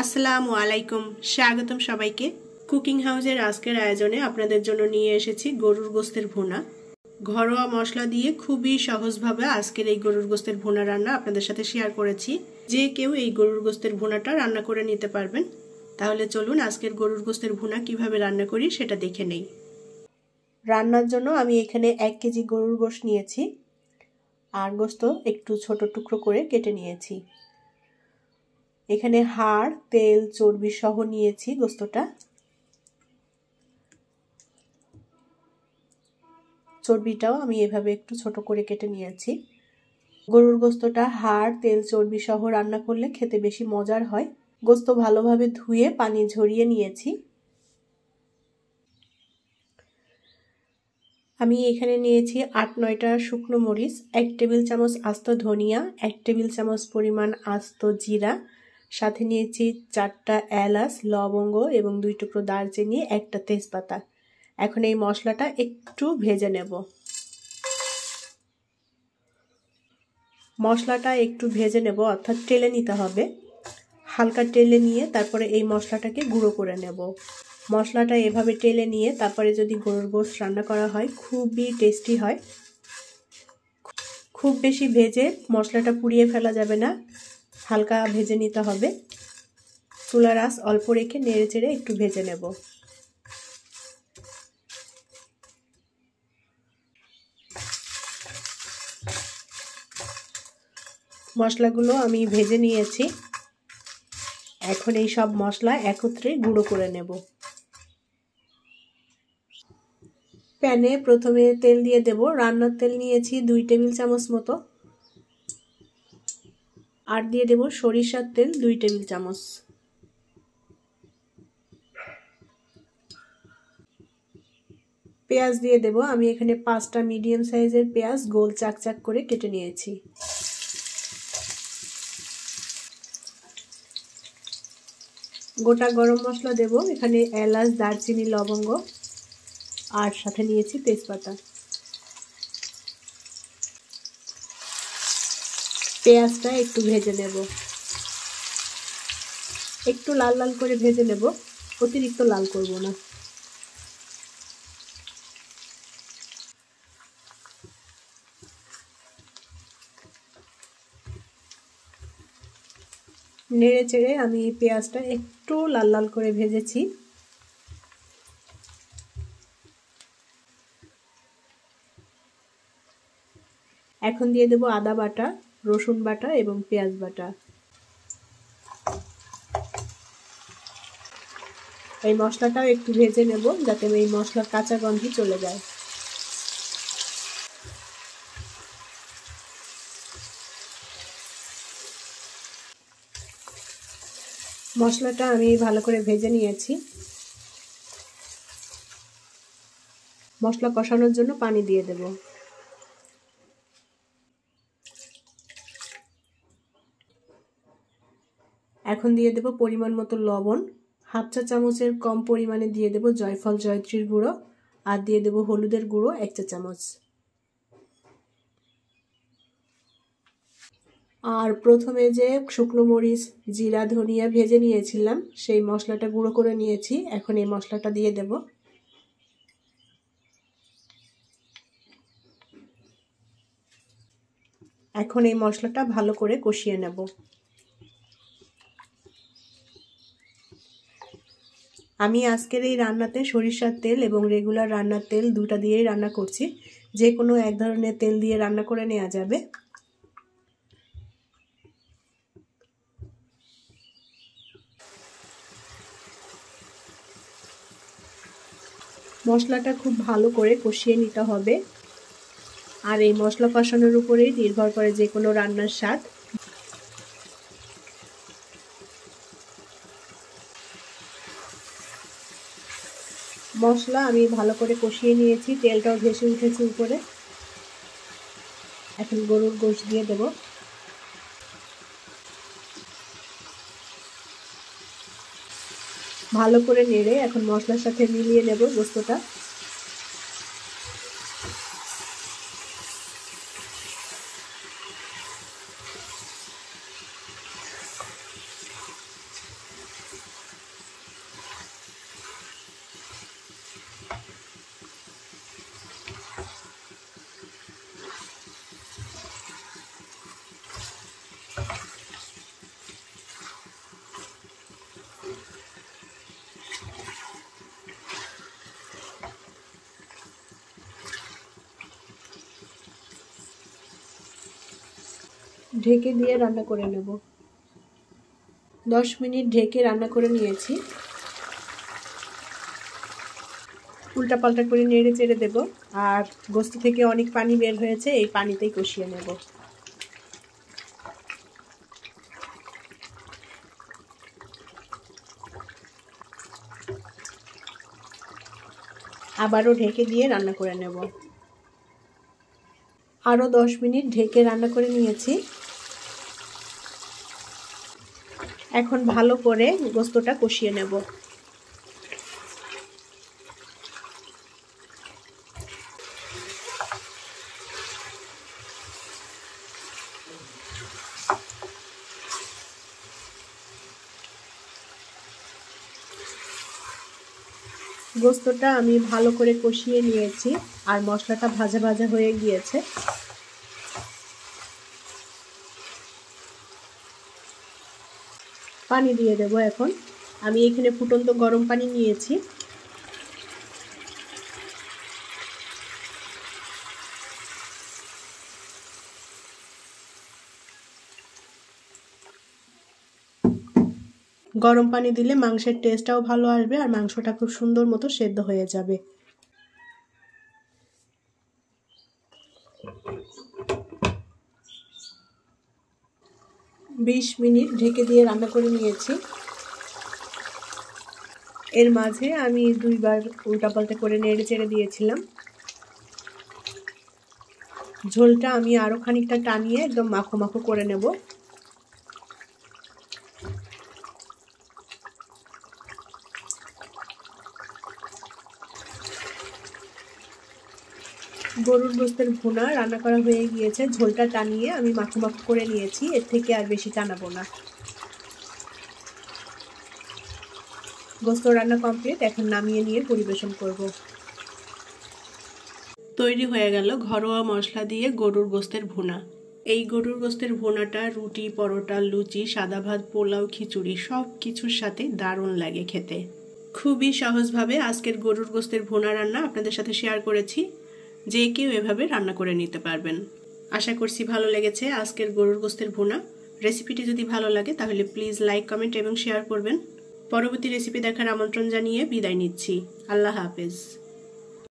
আসসালামু আলাইকুম, স্বাগতম সবাইকে। কুকিং হাউসের আজকের আয়োজনে আপনাদের জন্য নিয়ে এসেছি গরুর গোশতের ভুনা। ঘরোয়া মশলা দিয়ে খুবই সহজভাবে আজকের এই গরুর গোশতের ভুনা রান্না আপনাদের সাথে শেয়ার করেছি। যে কেউ এই গরুর গোশতের ভুনাটা রান্না করে নিতে পারবেন। তাহলে চলুন আজকের গরুর গোশতের ভুনা কিভাবে রান্না করি সেটা দেখে নেই। রান্নার জন্য আমি এখানে 1 কেজি গরুর গোশত নিয়েছি, আর গোশত একটু ছোট টুকরো করে কেটে নিয়েছি। এখানে হাড়, তেল, চর্বি সহ নিয়েছি গোশতটা। চর্বিটাও আমি এভাবে একটু ছোট করে কেটে নিয়েছি। গরুর গোশতটা হাড়, তেল, চর্বি সহ রান্না করলে খেতে বেশি মজার হয়। গোশত ভালোভাবে ধুয়ে পানি ঝরিয়ে নিয়েছি। আমি এখানে নিয়েছি 8-9টা শুকনো মরিচ, 1 টেবিল চামচ আস্ত ধনিয়া, 1 টেবিল চামচ পরিমাণ আস্ত জিরা, সাথে নিয়েছি 4টা এলাচ, লবঙ্গ এবং 2 টুকরো দারচিনি, 1টা তেজপাতা। এখন এই মশলাটা একটু ভেজে নেব। মশলাটা একটু ভেজে নেব, অর্থাৎ টেলে নিতে হবে। হালকা টেলে নিয়ে তারপরে এই মশলাটাকে গুঁড়ো করে নেব। মশলাটা এভাবে টেলে নিয়ে তারপরে যদি গরুর গোশত রান্না করা হয় খুবই টেস্টি হয়। খুব বেশি ভেজে মশলাটা পুড়িয়ে ফেলা যাবে না, হালকা ভেজে নিতে হবে। চুলার আঁচ অল্প রেখে নেড়ে চেড়ে একটু ভেজে নেব। মশলাগুলো আমি ভেজে নিয়েছি। এখন এই সব মশলা একত্রে গুঁড়ো করে নেব। প্যানে প্রথমে তেল দিয়ে দেব। রান্নার তেল নিয়েছি 2 টেবিল চামচ মতো, আর দিয়ে দেব সরিষার তেল 2 টেবিল চামচ। পেঁয়াজ দিয়ে দেব। আমি এখানে 5টা মিডিয়াম সাইজের পেঁয়াজ গোল চাকচাক করে কেটে নিয়েছি। গোটা গরম মশলা দেব। এখানে এলাচ, দারচিনি, লবঙ্গ আর সাথে নিয়েছি তেজপাতা। পেঁয়াজটা একটু ভেজে নেব, একটু লাল লাল করে ভেজে নেব, অতিরিক্ত লাল করব না। নেড়ে চেড়ে আমি পেঁয়াজটা একটু লাল লাল করে ভেজেছি। এখন দিয়ে দেব আদা বাটা, রসুন বাটা এবং পেঁয়াজ বাটা। এই মশলাটাও একটু ভেজে নেব যাতে এই মশলার কাঁচা গন্ধ চলে যায়। মশলাটা আমি ভালো করে ভেজে নিয়েছি। মশলা কষানোর জন্য পানি দিয়ে দেব। এখন দিয়ে দেব পরিমাণ মতো লবণ, 1/2 চা চামচের কম পরিমাণে দিয়ে দেব জয়ফল জয়ত্রীর গুঁড়ো, আর দিয়ে দেব হলুদের গুঁড়ো 1 চা চামচ। আর প্রথমে যে শুকনো মরিচ, জিরা, ধনিয়া ভেজে নিয়েছিলাম সেই মশলাটা গুঁড়ো করে নিয়েছি। এখন এই মশলাটা দিয়ে দেব। এখন এই মশলাটা ভালো করে কষিয়ে নেব। আমি আজকের এই রান্নাতে সরিষার তেল এবং রেগুলার রান্নার তেল দুটো দিয়েই রান্না করছি। যে কোনো এক ধরনের তেল দিয়ে রান্না করে নেওয়া যাবে। মশলাটা খুব ভালো করে কষিয়ে নিতে হবে, আর এই মশলা কষানোর উপরেই নির্ভর করে যে কোনো রান্নার স্বাদ। মশলা আমি ভালো করে কষিয়ে নিয়েছি, তেলটাও ভেসে উঠেছে উপরে। এখন গরুর গোশত দিয়ে দেব। ভালো করে নেড়ে এখন মশলার সাথে মিলিয়ে নেব গোশতটা। ঢেকে দিয়ে রান্না করে নেব। 10 মিনিট ঢেকে রান্না করে নিয়েছি। উল্টাপাল্টা করে নেড়ে চেড়ে দেব। আর গোস্ত থেকে অনেক পানি বের হয়েছে, এই পানিতেই কষিয়ে নেব। আবারও ঢেকে দিয়ে রান্না করে নেব। আরও 10 মিনিট ঢেকে রান্না করে নিয়েছি। এখন ভালো করে গোস্তটা কষিয়ে নেব। গোস্তটা আমি ভালো করে কষিয়ে নিয়েছি আর মশলাটা ভাজা ভাজা হয়ে গিয়েছে। পানি দিয়ে দেব এখন। আমি এখানে ফুটন্ত গরম পানি নিয়েছি। গরম পানি দিলে মাংসের টেস্টটাও ভালো আসবে আর মাংসটা খুব সুন্দর মতো সেদ্ধ হয়ে যাবে। বিশ মিনিট ঢেকে দিয়ে রান্না করে নিয়েছি। এর মাঝে আমি 2 বার উল্টাপাল্টা করে নেড়ে চেড়ে দিয়েছিলাম। ঝোলটা আমি আরো খানিকটা টানিয়ে একদম মাখো মাখো করে নেব। গরুর গোস্তের ভুনা রান্না করা হয়ে গিয়েছে। ঝোলটা টানিয়ে আমি মাখো মাখো করে নিয়েছি, এর থেকে আর বেশি টানাবো না। গোস্ত রান্না কমপ্লিট, এখন নামিয়ে নিয়ে পরিবেশন করব। তৈরি হয়ে গেল ঘরোয়া মশলা দিয়ে গরুর গোস্তের ভুনা। এই গরুর গোস্তের ভুনাটা রুটি, পরোটা, লুচি, সাদা ভাত, পোলাও, খিচুড়ি সব কিছুর সাথে দারুণ লাগে খেতে। খুবই সহজভাবে আজকের গরুর গোস্তের ভুনা রান্না আপনাদের সাথে শেয়ার করেছি। যে কেউ এভাবে রান্না করে নিতে পারবেন। আশা করছি ভালো লেগেছে আজকের গরুর গোস্তের ভুনা। রেসিপিটি যদি ভালো লাগে তাহলে প্লিজ লাইক, কমেন্ট এবং শেয়ার করবেন। পরবর্তী রেসিপি দেখার আমন্ত্রণ জানিয়ে বিদায় নিচ্ছি। আল্লাহ হাফেজ।